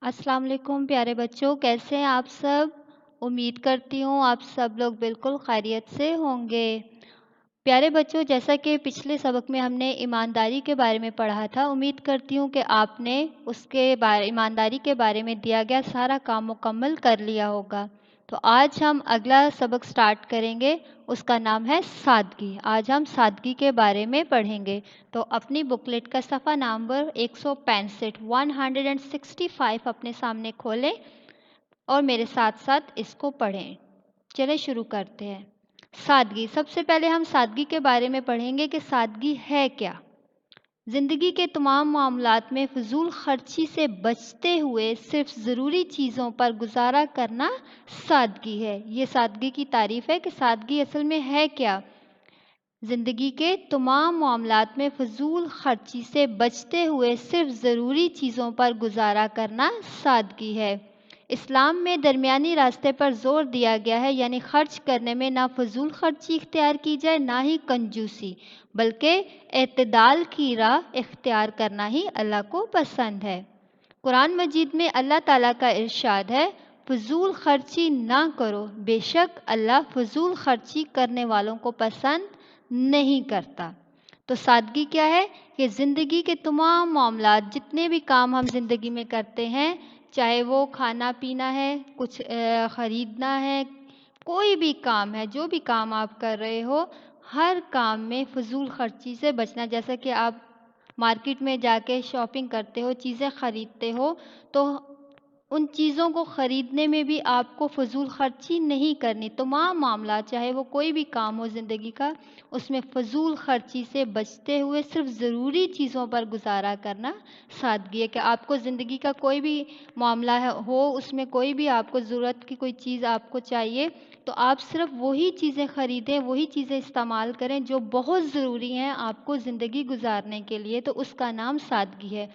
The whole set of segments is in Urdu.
السلام علیکم پیارے بچوں، کیسے ہیں آپ سب؟ امید کرتی ہوں آپ سب لوگ بالکل خیریت سے ہوں گے۔ پیارے بچوں، جیسا کہ پچھلے سبق میں ہم نے ایمانداری کے بارے میں پڑھا تھا، امید کرتی ہوں کہ آپ نے ایمانداری کے بارے میں دیا گیا سارا کام مکمل کر لیا ہوگا۔ تو آج ہم اگلا سبق سٹارٹ کریں گے، اس کا نام ہے سادگی۔ آج ہم سادگی کے بارے میں پڑھیں گے۔ تو اپنی بکلیٹ کا صفحہ نمبر 165 اپنے سامنے کھولیں اور میرے ساتھ ساتھ اس کو پڑھیں۔ چلیں شروع کرتے ہیں۔ سادگی، سب سے پہلے ہم سادگی کے بارے میں پڑھیں گے کہ سادگی ہے کیا۔ زندگی کے تمام معاملات میں فضول خرچی سے بچتے ہوئے صرف ضروری چیزوں پر گزارا کرنا سادگی ہے۔ یہ سادگی کی تعریف ہے کہ سادگی اصل میں ہے کیا۔ زندگی کے تمام معاملات میں فضول خرچی سے بچتے ہوئے صرف ضروری چیزوں پر گزارا کرنا سادگی ہے۔ اسلام میں درمیانی راستے پر زور دیا گیا ہے، یعنی خرچ کرنے میں نہ فضول خرچی اختیار کی جائے نہ ہی کنجوسی، بلکہ اعتدال کی راہ اختیار کرنا ہی اللہ کو پسند ہے۔ قرآن مجید میں اللہ تعالیٰ کا ارشاد ہے، فضول خرچی نہ کرو، بے شک اللہ فضول خرچی کرنے والوں کو پسند نہیں کرتا۔ تو سادگی کیا ہے کہ زندگی کے تمام معاملات، جتنے بھی کام ہم زندگی میں کرتے ہیں، چاہے وہ کھانا پینا ہے، کچھ خریدنا ہے، کوئی بھی کام ہے، جو بھی کام آپ کر رہے ہو، ہر کام میں فضول خرچی سے بچنا۔ جیسا کہ آپ مارکیٹ میں جا کے شاپنگ کرتے ہو، چیزیں خریدتے ہو، تو ان چیزوں کو خریدنے میں بھی آپ کو فضول خرچی نہیں کرنی۔ تمام معاملات، چاہے وہ کوئی بھی کام ہو زندگی کا، اس میں فضول خرچی سے بچتے ہوئے صرف ضروری چیزوں پر گزارا کرنا سادگی ہے۔ کہ آپ کو زندگی کا کوئی بھی معاملہ ہو، اس میں کوئی بھی آپ کو ضرورت کی کوئی چیز آپ کو چاہیے، تو آپ صرف وہی چیزیں خریدیں، وہی چیزیں استعمال کریں جو بہت ضروری ہیں آپ کو زندگی گزارنے کے لیے، تو اس کا نام سادگی ہے۔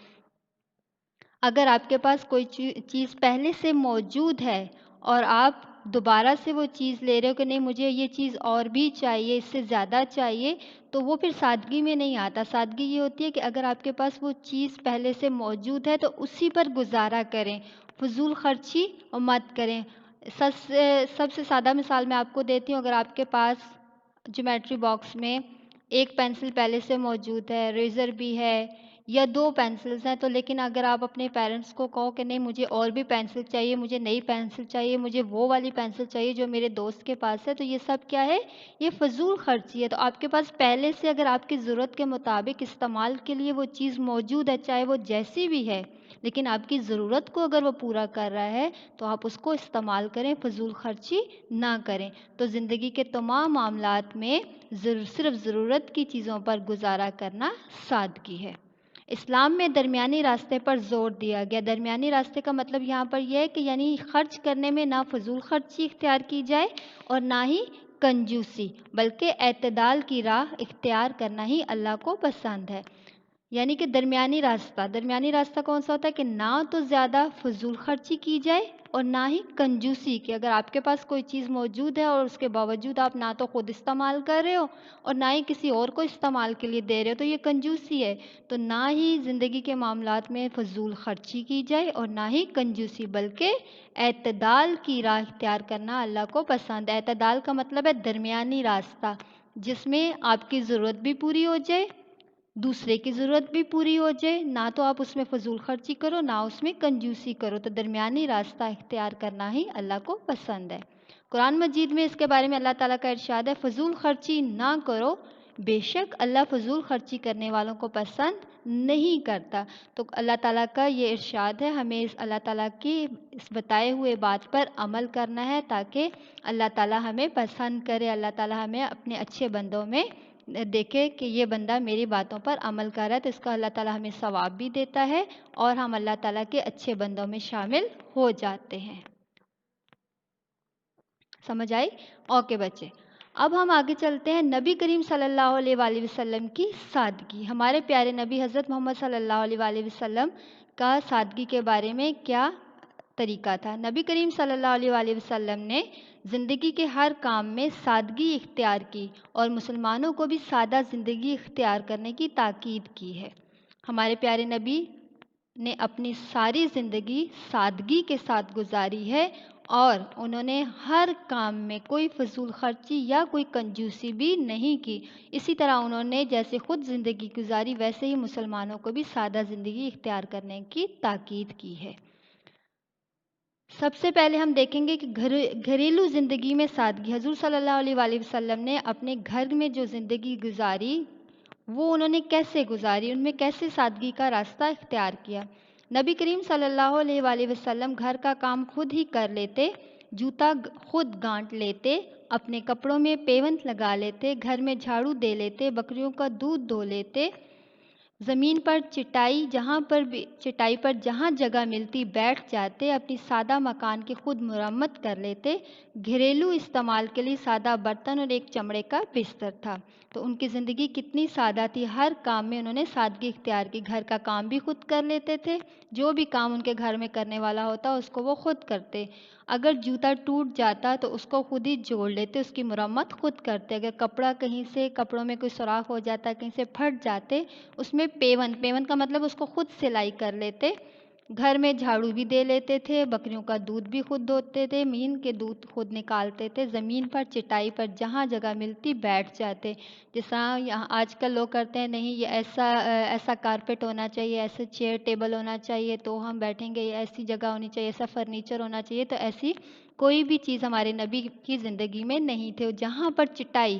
اگر آپ کے پاس کوئی چیز پہلے سے موجود ہے اور آپ دوبارہ سے وہ چیز لے رہے ہو کہ نہیں مجھے یہ چیز اور بھی چاہیے، اس سے زیادہ چاہیے، تو وہ پھر سادگی میں نہیں آتا۔ سادگی یہ ہوتی ہے کہ اگر آپ کے پاس وہ چیز پہلے سے موجود ہے تو اسی پر گزارا کریں، فضول خرچی مت کریں۔ سب سے سادہ مثال میں آپ کو دیتی ہوں، اگر آپ کے پاس جیومیٹری باکس میں ایک پینسل پہلے سے موجود ہے، ریزر بھی ہے، یا 2 پینسلز ہیں، تو لیکن اگر آپ اپنے پیرنٹس کو کہو کہ نہیں مجھے اور بھی پینسل چاہیے، مجھے نئی پینسل چاہیے، مجھے وہ والی پینسل چاہیے جو میرے دوست کے پاس ہے، تو یہ سب کیا ہے؟ یہ فضول خرچی ہے۔ تو آپ کے پاس پہلے سے اگر آپ کی ضرورت کے مطابق استعمال کے لیے وہ چیز موجود ہے، چاہے وہ جیسی بھی ہے، لیکن آپ کی ضرورت کو اگر وہ پورا کر رہا ہے تو آپ اس کو استعمال کریں، فضول خرچی نہ کریں۔ تو زندگی کے تمام معاملات میں صرف ضرورت کی چیزوں پر گزارا کرنا سادگی ہے۔ اسلام میں درمیانی راستے پر زور دیا گیا۔ درمیانی راستے کا مطلب یہاں پر یہ ہے کہ یعنی خرچ کرنے میں نہ فضول خرچی اختیار کی جائے اور نہ ہی کنجوسی، بلکہ اعتدال کی راہ اختیار کرنا ہی اللہ کو پسند ہے۔ یعنی کہ درمیانی راستہ کون سا ہوتا ہے کہ نہ تو زیادہ فضول خرچی کی جائے اور نہ ہی کنجوسی، کہ اگر آپ کے پاس کوئی چیز موجود ہے اور اس کے باوجود آپ نہ تو خود استعمال کر رہے ہو اور نہ ہی کسی اور کو استعمال کے لیے دے رہے ہو، تو یہ کنجوسی ہے۔ تو نہ ہی زندگی کے معاملات میں فضول خرچی کی جائے اور نہ ہی کنجوسی، بلکہ اعتدال کی راہ اختیار کرنا اللہ کو پسند ہے۔ اعتدال کا مطلب ہے درمیانی راستہ، جس میں آپ کی ضرورت بھی پوری ہو جائے، دوسرے کی ضرورت بھی پوری ہو جائے، نہ تو آپ اس میں فضول خرچی کرو نہ اس میں کنجوسی کرو۔ تو درمیانی راستہ اختیار کرنا ہی اللہ کو پسند ہے۔ قرآن مجید میں اس کے بارے میں اللہ تعالیٰ کا ارشاد ہے، فضول خرچی نہ کرو، بے شک اللہ فضول خرچی کرنے والوں کو پسند نہیں کرتا۔ تو اللہ تعالیٰ کا یہ ارشاد ہے، ہمیں اس اللہ تعالیٰ کی اس بتائے ہوئے بات پر عمل کرنا ہے تاکہ اللہ تعالیٰ ہمیں پسند کرے، اللہ تعالیٰ ہمیں اپنے اچھے بندوں میں دیکھے کہ یہ بندہ میری باتوں پر عمل کر رہا ہے، تو اس کا اللہ تعالیٰ ہمیں ثواب بھی دیتا ہے اور ہم اللہ تعالیٰ کے اچھے بندوں میں شامل ہو جاتے ہیں۔ سمجھ آئی؟ اوکے بچے، اب ہم آگے چلتے ہیں نبی کریم صلی اللہ علیہ وآلہ وسلم کی سادگی۔ ہمارے پیارے نبی حضرت محمد صلی اللہ علیہ وآلہ وسلم کا سادگی کے بارے میں کیا طریقہ تھا؟ نبی کریم صلی اللہ علیہ وآلہ وسلم نے زندگی کے ہر کام میں سادگی اختیار کی اور مسلمانوں کو بھی سادہ زندگی اختیار کرنے کی تاکید کی ہے۔ ہمارے پیارے نبی نے اپنی ساری زندگی سادگی کے ساتھ گزاری ہے اور انہوں نے ہر کام میں کوئی فضول خرچی یا کوئی کنجوسی بھی نہیں کی۔ اسی طرح انہوں نے جیسے خود زندگی گزاری ویسے ہی مسلمانوں کو بھی سادہ زندگی اختیار کرنے کی تاکید کی ہے۔ سب سے پہلے ہم دیکھیں گے کہ گھریلو زندگی میں سادگی۔ حضور صلی اللہ علیہ وآلہ وسلم نے اپنے گھر میں جو زندگی گزاری وہ انہوں نے کیسے گزاری، ان میں کیسے سادگی کا راستہ اختیار کیا۔ نبی کریم صلی اللہ علیہ وآلہ وسلم گھر کا کام خود ہی کر لیتے، جوتا خود گانٹ لیتے، اپنے کپڑوں میں پیوند لگا لیتے، گھر میں جھاڑو دے لیتے، بکریوں کا دودھ دھو لیتے، زمین پر چٹائی پر جہاں جگہ ملتی بیٹھ جاتے، اپنی سادہ مکان کی خود مرمت کر لیتے۔ گھریلو استعمال کے لیے سادہ برتن اور ایک چمڑے کا بستر تھا۔ تو ان کی زندگی کتنی سادہ تھی، ہر کام میں انہوں نے سادگی اختیار کی۔ گھر کا کام بھی خود کر لیتے تھے، جو بھی کام ان کے گھر میں کرنے والا ہوتا اس کو وہ خود کرتے۔ اگر جوتا ٹوٹ جاتا تو اس کو خود ہی جوڑ لیتے، اس کی مرمت خود کرتے۔ اگر کپڑوں میں کوئی سوراخ ہو جاتا، کہیں سے پھٹ جاتے، اس میں پیوند کا مطلب اس کو خود سلائی کر لیتے۔ گھر میں جھاڑو بھی دے لیتے تھے، بکریوں کا دودھ بھی خود دھوتے تھے، مین کے دودھ خود نکالتے تھے، زمین پر چٹائی پر جہاں جگہ ملتی بیٹھ جاتے۔ جس طرح یہاں آج کل لوگ کرتے ہیں، نہیں یہ ایسا کارپیٹ ہونا چاہیے، ایسے چیئر ٹیبل ہونا چاہیے تو ہم بیٹھیں گے، ایسی جگہ ہونی چاہیے، ایسا فرنیچر ہونا چاہیے۔ تو ایسی کوئی بھی چیز ہمارے نبی کی زندگی میں نہیں تھے۔ جہاں پر چٹائی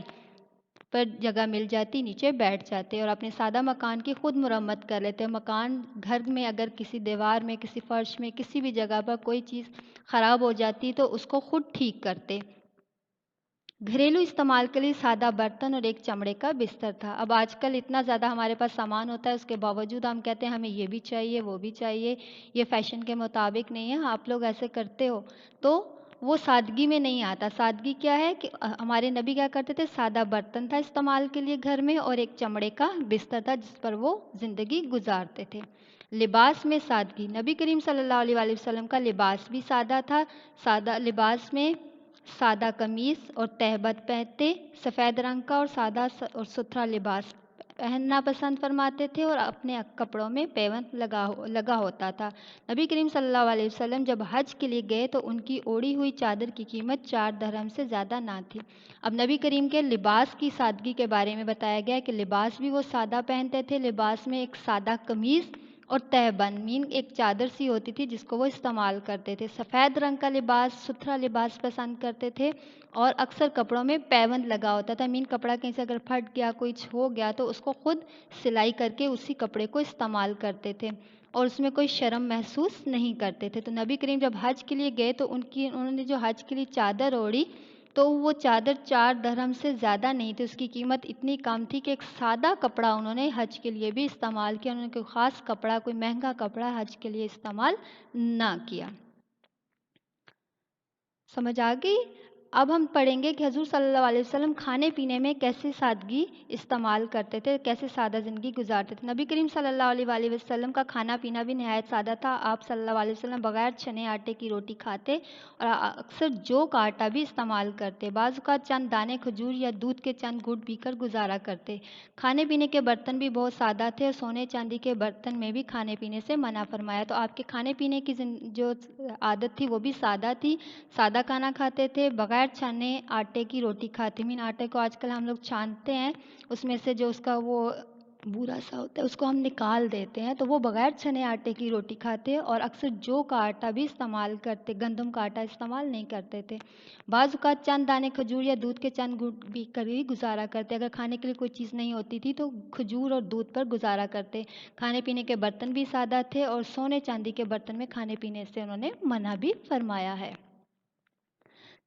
پر جگہ مل جاتی نیچے بیٹھ جاتے اور اپنے سادہ مکان کی خود مرمت کر لیتے۔ مکان گھر میں اگر کسی دیوار میں، کسی فرش میں، کسی بھی جگہ پر کوئی چیز خراب ہو جاتی تو اس کو خود ٹھیک کرتے۔ گھریلو استعمال کے لیے سادہ برتن اور ایک چمڑے کا بستر تھا۔ اب آج کل اتنا زیادہ ہمارے پاس سامان ہوتا ہے، اس کے باوجود ہم کہتے ہیں ہمیں یہ بھی چاہیے، وہ بھی چاہیے، یہ فیشن کے مطابق نہیں ہے۔ آپ لوگ ایسے کرتے ہو تو وہ سادگی میں نہیں آتا۔ سادگی کیا ہے کہ ہمارے نبی کیا کرتے تھے، سادہ برتن تھا استعمال کے لیے گھر میں، اور ایک چمڑے کا بستر تھا جس پر وہ زندگی گزارتے تھے۔ لباس میں سادگی۔ نبی کریم صلی اللہ علیہ وآلہ وسلم کا لباس بھی سادہ تھا۔ سادہ لباس میں سادہ قمیص اور تہبند پہنتے، سفید رنگ کا اور سادہ اور ستھرا لباس پہننا پسند فرماتے تھے، اور اپنے کپڑوں میں پیوند لگا ہوتا تھا۔ نبی کریم صلی اللہ علیہ وسلم جب حج کے لیے گئے تو ان کی اوڑھی ہوئی چادر کی قیمت 4 درہم سے زیادہ نہ تھی۔ اب نبی کریم کے لباس کی سادگی کے بارے میں بتایا گیا کہ لباس بھی وہ سادہ پہنتے تھے۔ لباس میں ایک سادہ قمیص اور تہبند ایک چادر سی ہوتی تھی جس کو وہ استعمال کرتے تھے۔ سفید رنگ کا لباس، ستھرا لباس پسند کرتے تھے، اور اکثر کپڑوں میں پیوند لگا ہوتا تھا۔ کپڑا کہیں سے اگر پھٹ گیا، کچھ ہو گیا تو اس کو خود سلائی کر کے اسی کپڑے کو استعمال کرتے تھے، اور اس میں کوئی شرم محسوس نہیں کرتے تھے۔ تو نبی کریم جب حج کے لیے گئے تو انہوں نے جو حج کے لیے چادر اوڑھی تو وہ چادر 4 درہم سے زیادہ نہیں تھی، اس کی قیمت اتنی کم تھی کہ ایک سادہ کپڑا انہوں نے حج کے لیے بھی استعمال کیا۔ انہوں نے کوئی خاص کپڑا، کوئی مہنگا کپڑا حج کے لیے استعمال نہ کیا۔ سمجھ آ گئی؟ اب ہم پڑھیں گے کہ حضور صلی اللہ علیہ وسلم کھانے پینے میں کیسے سادگی استعمال کرتے تھے، کیسے سادہ زندگی گزارتے تھے۔ نبی کریم صلی اللہ علیہ وآلہ وسلم کا کھانا پینا بھی نہایت سادہ تھا۔ آپ صلی اللہ علیہ وسلم بغیر چھنے آٹے کی روٹی کھاتے اور اکثر جو کا آٹا بھی استعمال کرتے۔ بعض اوقات چند دانے کھجور یا دودھ کے چند گھونٹ پی کر گزارا کرتے۔ کھانے پینے کے برتن بھی بہت سادہ تھے، اور سونے چاندی کے برتن میں بھی کھانے پینے سے منع فرمایا۔ تو آپ کے کھانے پینے کی جو عادت تھی وہ بھی سادہ تھی، سادہ کھانا کھاتے تھے، بغیر چھنے آٹے کی روٹی کھاتے۔ آٹے کو آج کل ہم لوگ چھانتے ہیں، اس میں سے جو اس کا وہ بورا سا ہوتا ہے اس کو ہم نکال دیتے ہیں، تو وہ بغیر چھنے آٹے کی روٹی کھاتے، اور اکثر جو کا آٹا بھی استعمال کرتے، گندم کا آٹا استعمال نہیں کرتے تھے۔ بعض اوقات چند دانے کھجور یا دودھ کے چند گھونٹ پی کر ہی گزارا کرتے۔ اگر کھانے کے لیے کوئی چیز نہیں ہوتی تھی تو کھجور اور دودھ پر گزارا کرتے۔ کھانے پینے کے برتن بھی سادہ تھے، اور سونے چاندی کے برتن میں کھانے پینے سے انہوں نے منع بھی فرمایا ہے۔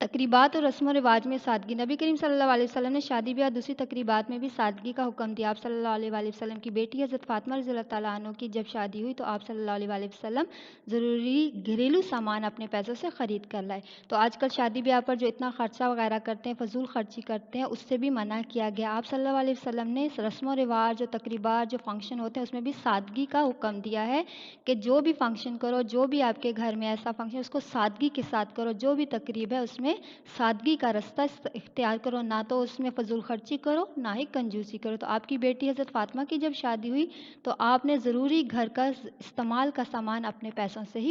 تقریبات اور رسم و رواج میں سادگی۔ نبی کریم صلی اللہ علیہ وسلم نے شادی بیاہ دوسری تقریبات میں بھی سادگی کا حکم دیا۔ آپ صلی اللہ علیہ وآلہ وسلم کی بیٹی حضرت فاطمہ رضی اللہ تعالیٰ عنہ کی جب شادی ہوئی تو آپ صلی اللہ علیہ وآلہ وسلم ضروری گھریلو سامان اپنے پیسوں سے خرید کر لائے۔ تو آج کل شادی بیاہ پر جو اتنا خرچہ وغیرہ کرتے ہیں، فضول خرچی کرتے ہیں، اس سے بھی منع کیا گیا۔ آپ صلی اللہ علیہ وسلم نے رسم و رواج، جو تقریبات، جو فنکشن ہوتے ہیں، اس میں بھی سادگی کا حکم دیا ہے کہ جو بھی فنکشن کرو، جو بھی آپ کے گھر میں ایسا فنکشن، اس کو سادگی کے ساتھ کرو۔ جو بھی تقریب ہے اس میں میں سادگی کا راستہ اختیار کرو، نہ تو اس میں فضول خرچی کرو، نہ ہی کنجوسی کرو۔ تو آپ کی بیٹی حضرت فاطمہ کی جب شادی ہوئی تو آپ نے ضروری گھر کا استعمال کا سامان اپنے پیسوں سے ہی